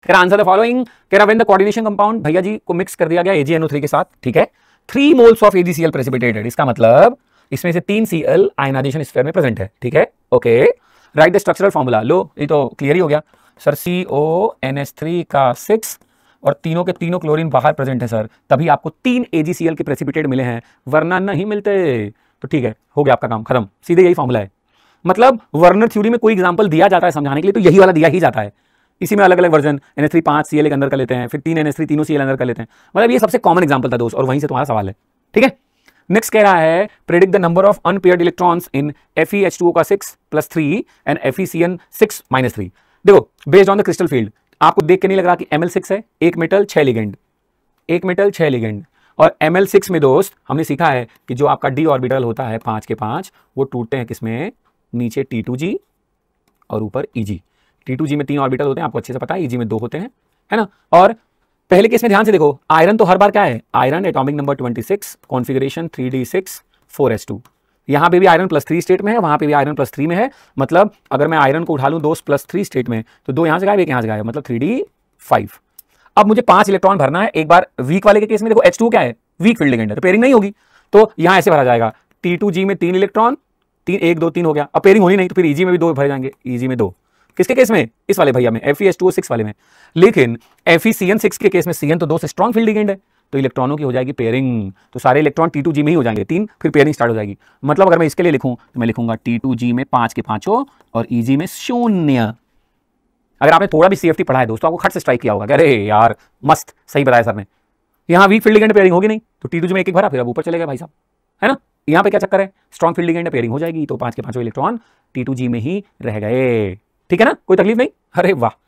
फिर answer the following, कह रहा व्हेन द कोऑर्डिनेशन कंपाउंड भैया जी को मिक्स कर दिया गया AgNO3 के साथ, ठीक है, 3 मोल्स ऑफ AgCl प्रेसिपिटेटेड, इसका मतलब इसमें से 3 Cl आयनाइजेशन स्फीयर में प्रेजेंट है, ठीक है, okay. Right the structural formula, लो ये तो क्लियर ही हो गया सर, CONH3 का 6 और तीनों के तीनों क्लोरीन बाहर प्रेजेंट है सर, तभी आपको 3 AgCl के प्रेसिपिटेट मिले हैं, वरना नहीं मिलते। तो ठीक है, हो गया आपका काम खत्म, सीधे यही फॉर्मूला है। मतलब वर्नर थ्योरी में कोई एग्जांपल दिया जाता है समझाने के लिए तो यही वाला दिया ही जाता है। इसी में अलग अलग वर्जन, NH3 5 Cl एक अंदर कर लेते हैं, फिर 3 NH3 तीनों Cl अंदर कर लेते हैं, मतलब ये सबसे कॉमन एग्जांपल था दोस्त, और वहीं से तुम्हारा सवाल है, ठीक है। नेक्स्ट कह रहा है predict the number of unpaired electrons in FeH2O का 6 + 3 एंड FeCN 6 - 3। देखो based on the crystal field, आपको देख के नहीं लग रहा कि Ml6 है, एक मेटल 6 लिगेंड, एक मेटल 6 लिगेंड, और Ml6 में दोस्त हमने सीखा है कि जो आपका d ऑर्बिटल होता है 5 के 5, वो टूटते हैं किसमें, नीचे T2G और ऊपर Eg। T2G में 3 ऑर्बिटल होते हैं, आपको अच्छे से पता है, Eg में 2 होते हैं, है ना। और पहले केस में ध्यान से देखो, आयरन तो हर बार क्या है, iron atomic number 26, configuration 3d6 4s2, यहां पे भी आयरन +3 स्टेट में है, वहां पे भी आयरन +3 में है, मतलब अगर मैं आयरन को उठा लूं 2 +3 स्टेट में, तो 2 यहां से गायब, 1 यहां से गायब, मतलब 3d5। अब मुझे 5 इलेक्ट्रॉन भरना है। एक बार वीक वाले के केस में देखो H2 क्या है, वीक फील्ड लिगेंड है, तो पेयरिंग नहीं होगी, तो यहां ऐसे भरा जाएगा, T2G में 3 इलेक्ट्रॉन, 3 1 2 3 हो गया। अब पेयरिंग होनी नहीं तो फिर Eg में भी 2 भरे जाएंगे, Eg में 2, किसके केस में, इस वाले भैया में, FeH2O 6 वाले में। लेकिन FeCN 6 के केस में Cn तो 2 से स्ट्रॉन्ग फील्ड लिगेंड है, तो इलेक्ट्रॉनों की हो जाएगी पेयरिंग, तो सारे इलेक्ट्रॉन T2G में ही हो जाएंगे 3, फिर पेयरिंग स्टार्ट हो जाएगी। मतलब अगर मैं इसके लिए लिखूं तो मैं लिखूंगा T2G में 5 के 5 और Eg में 0। अगर आपने थोड़ा भी CFT पढ़ा है दोस्तों, आपको खट से स्ट्राइक किया होगा कि अरे यार मस्त सही बताया सर ने, यहाँ वीक फील्ड लिगेंड पेयरिंग होगी नहीं, तो T2G में 1 भरा, फिर अब ऊपर चले गए भाई साहब, है ना। यहाँ पे क्या चक्कर है, स्ट्रॉन्ग फील्ड लिगेंड पेयरिंग हो जाएगी, तो 5 के 5 इलेक्ट्रॉन T2G में ही रह गए, ठीक है ना, कोई तकलीफ नहीं, अरे वाह।